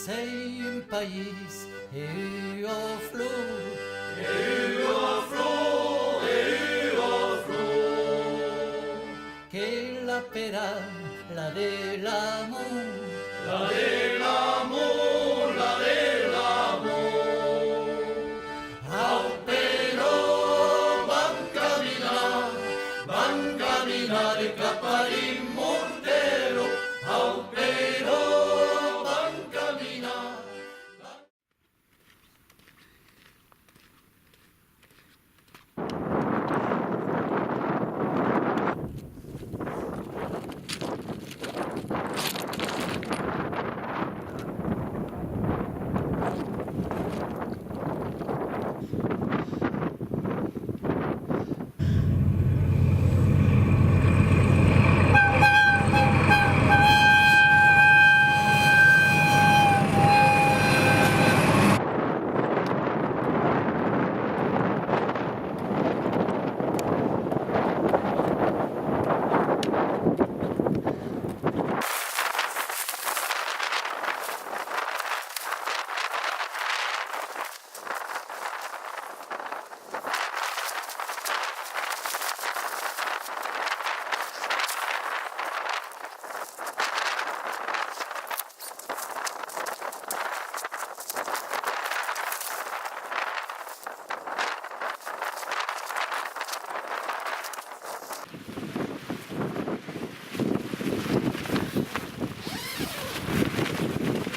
sei un país e o flor, che la pera, la dell'amor, la dell'amor, la dell'amor. Au però van camminare cap all'immortelo, au però van camminare.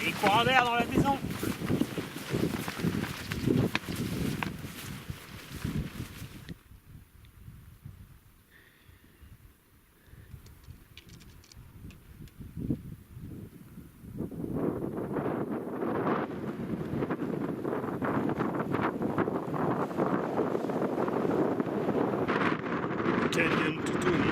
Et courant d'air dans la maison. Canyon to Tony.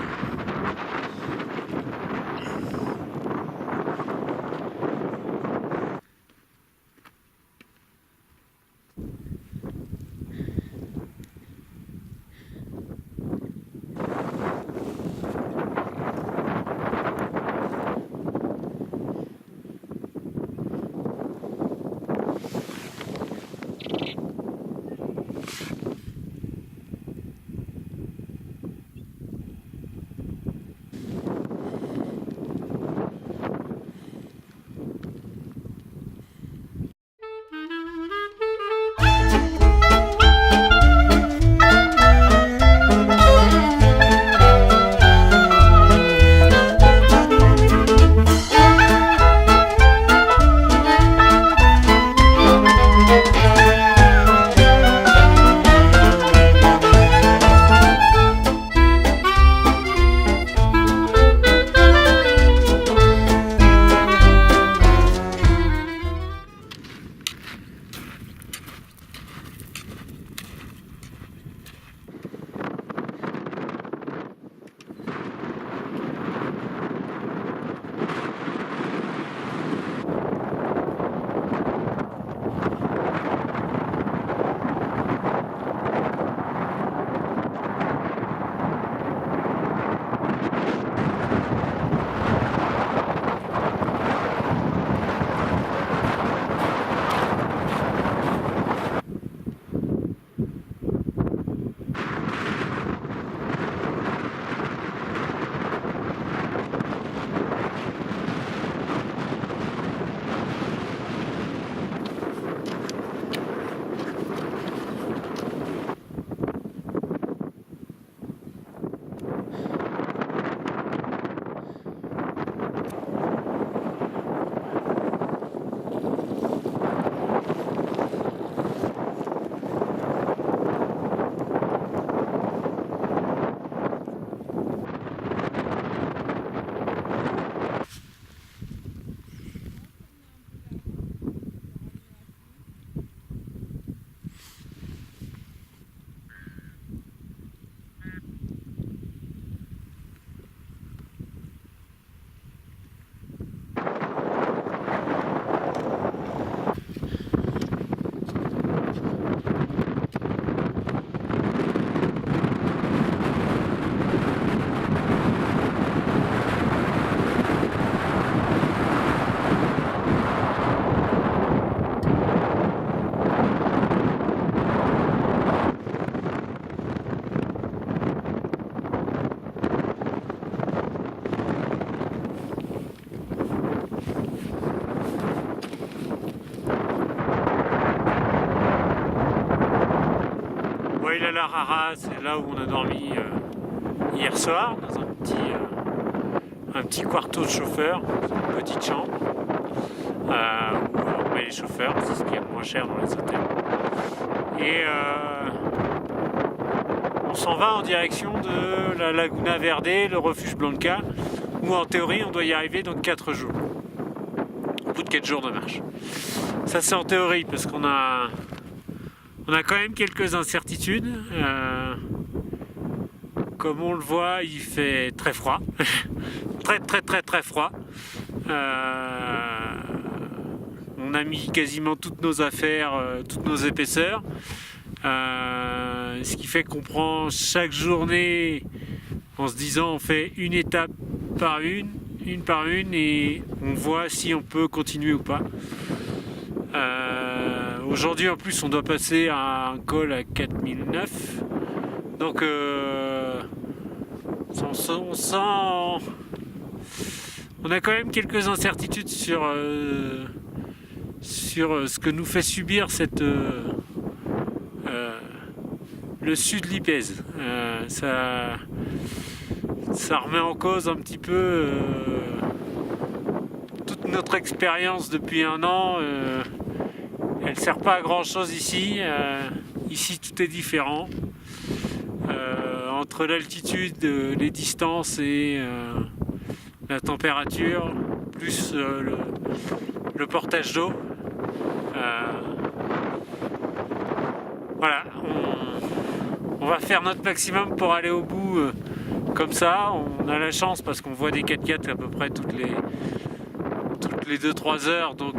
La Rara, c'est là où on a dormi hier soir, dans un petit quarto de chauffeur, une petite chambre, où on met les chauffeurs, c'est ce qui est le moins cher dans les hôtels. Et on s'en va en direction de la Laguna Verde, le refuge Blanca, où en théorie on doit y arriver dans 4 jours, au bout de 4 jours de marche. Ça c'est en théorie, parce qu'on a quand même quelques incertitudes. Comme on le voit, il fait très froid, très froid. On a mis quasiment toutes nos affaires, toutes nos épaisseurs, ce qui fait qu'on prend chaque journée en se disant on fait une étape par une par une, et on voit si on peut continuer ou pas. Aujourd'hui en plus on doit passer à un col à 4009, donc on a quand même quelques incertitudes sur ce que nous fait subir le sud Lipèze. Ça remet en cause un petit peu toute notre expérience depuis un an. Elle sert pas à grand chose ici. Ici tout est différent. Entre l'altitude, les distances et la température, plus le portage d'eau. Voilà, on va faire notre maximum pour aller au bout comme ça. On a la chance parce qu'on voit des 4x4 à peu près toutes les 2-3 heures, donc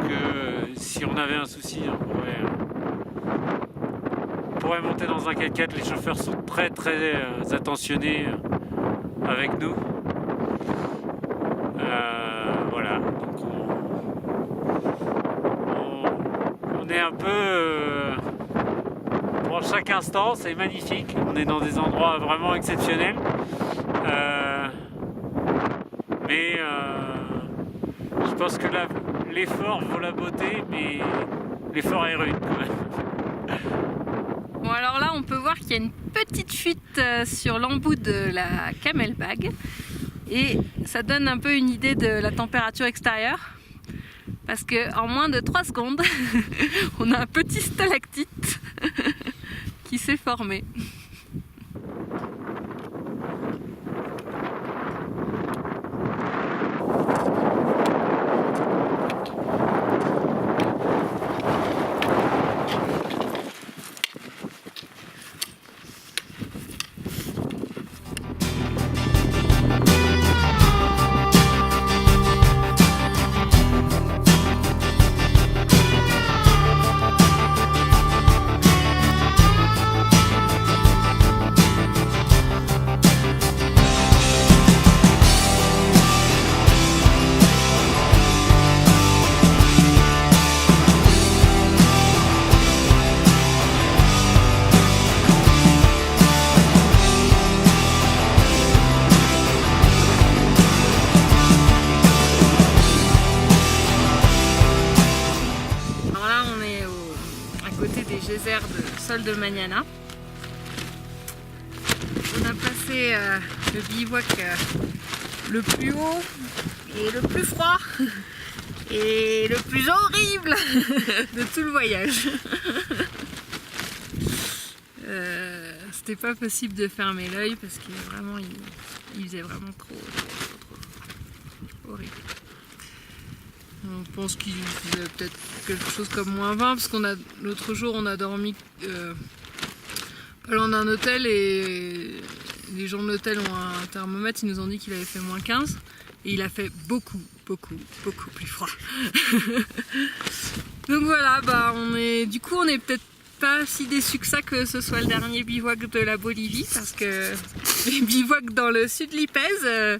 si on avait un souci, on pourrait monter dans un 4x4. Les chauffeurs sont très attentionnés avec nous. Voilà, donc on est un peu pour chaque instant, c'est magnifique. On est dans des endroits vraiment exceptionnels, mais je pense que l'effort vaut la beauté, mais l'effort est rude quand même. Bon, alors là on peut voir qu'il y a une petite fuite sur l'embout de la Camelback, et ça donne un peu une idée de la température extérieure, parce que en moins de 3 secondes on a un petit stalactite qui s'est formé. De Sol de Magnana. On a passé le bivouac le plus haut et le plus froid et le plus horrible de tout le voyage. C'était pas possible de fermer l'œil parce que vraiment il faisait vraiment trop horrible. On pense qu'il faisait peut-être quelque chose comme -20, parce qu'on a l'autre jour on a dormi pas loin d'un hôtel, et les gens de l'hôtel ont un thermomètre, ils nous ont dit qu'il avait fait -15, et il a fait beaucoup plus froid. Donc voilà, on est peut-être pas si déçus que ça que ce soit le dernier bivouac de la Bolivie, parce que les bivouacs dans le sud Lipèze,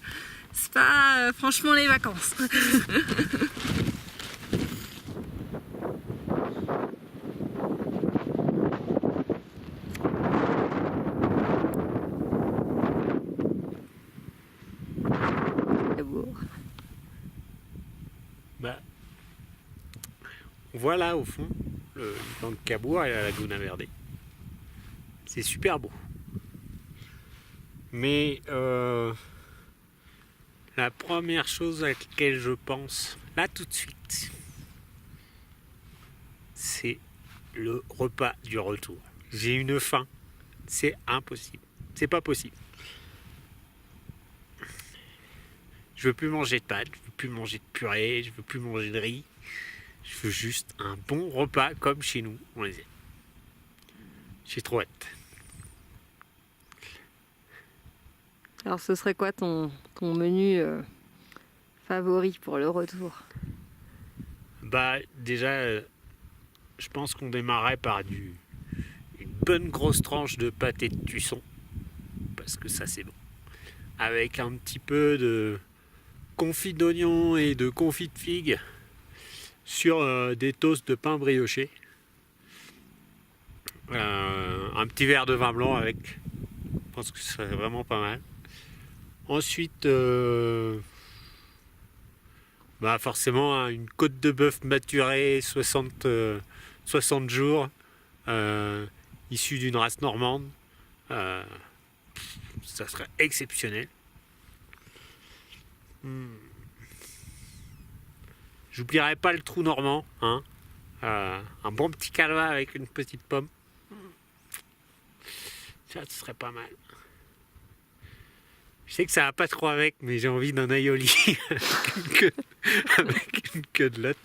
c'est pas franchement les vacances. On voit là au fond le camp de Cabourg et la Laguna Verde. C'est super beau. Mais la première chose à laquelle je pense, là tout de suite, c'est le repas du retour. J'ai une faim, c'est impossible. C'est pas possible. Je veux plus manger de pâtes, je veux plus manger de purée, je veux plus manger de riz. Je veux juste un bon repas comme chez nous, on les aime. J'ai trop hâte. Alors ce serait quoi ton menu favori pour le retour? Bah déjà, je pense qu'on démarrait par une bonne grosse tranche de pâté de Tuçon, parce que ça c'est bon. Avec un petit peu de confit d'oignon et de confit de figue sur des toasts de pain brioché. Un petit verre de vin blanc avec. Je pense que ce serait vraiment pas mal. Ensuite, forcément, hein, une côte de bœuf maturée 60 jours, issue d'une race normande. Ça serait exceptionnel. J'oublierai pas le trou normand, hein. Un bon petit calva avec une petite pomme. Ça, ce serait pas mal. Je sais que ça va pas trop avec, mais j'ai envie d'un aioli avec une queue de lotte.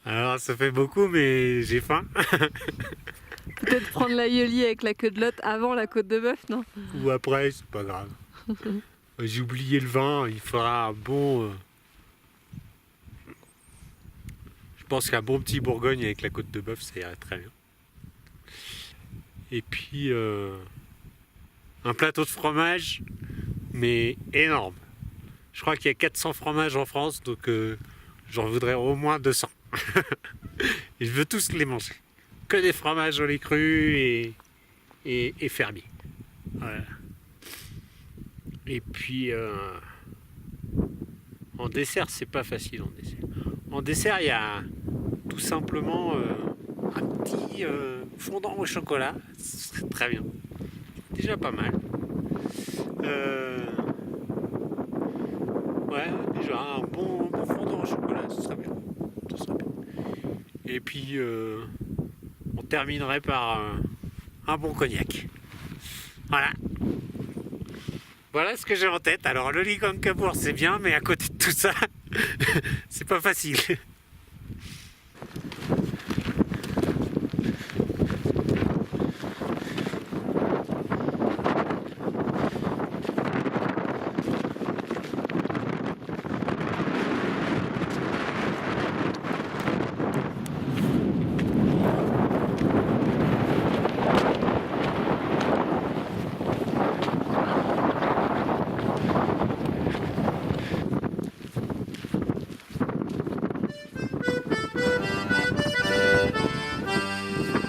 Alors ça fait beaucoup, mais j'ai faim. Peut-être prendre l'aïoli avec la queue de lotte avant la côte de bœuf, non? Ou après, c'est pas grave. J'ai oublié le vin, il fera un bon... Je pense qu'un bon petit Bourgogne avec la côte de bœuf, ça irait très bien. Et puis, un plateau de fromage, mais énorme. Je crois qu'il y a 400 fromages en France, donc j'en voudrais au moins 200. Et je veux tous les manger. Que des fromages au lait cru et fermiers. Voilà. Et puis, en dessert, c'est pas facile en dessert. En dessert, il y a tout simplement un petit fondant au chocolat. C'est très bien. Déjà pas mal. Ouais, déjà un bon fondant au chocolat, ce serait bien. Et puis, on terminerait par un bon cognac. Voilà. Voilà ce que j'ai en tête. Alors, le Ligankapour, c'est bien, mais à côté de tout ça, c'est pas facile.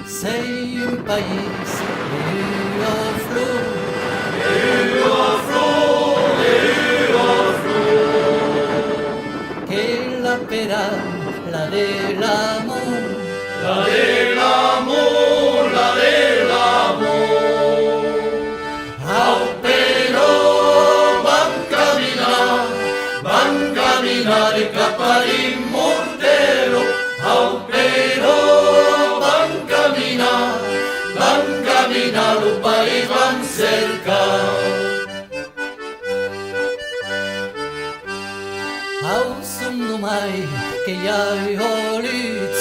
Sei un país che la pera, la dell'amor, au però van camminare cap all'immortelo, au però van camminar lo país van cercar. Au son mai que ja ho lits,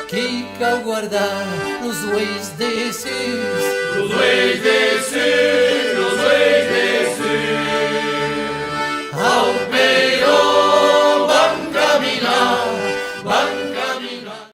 qui cau guardar los uells de sis,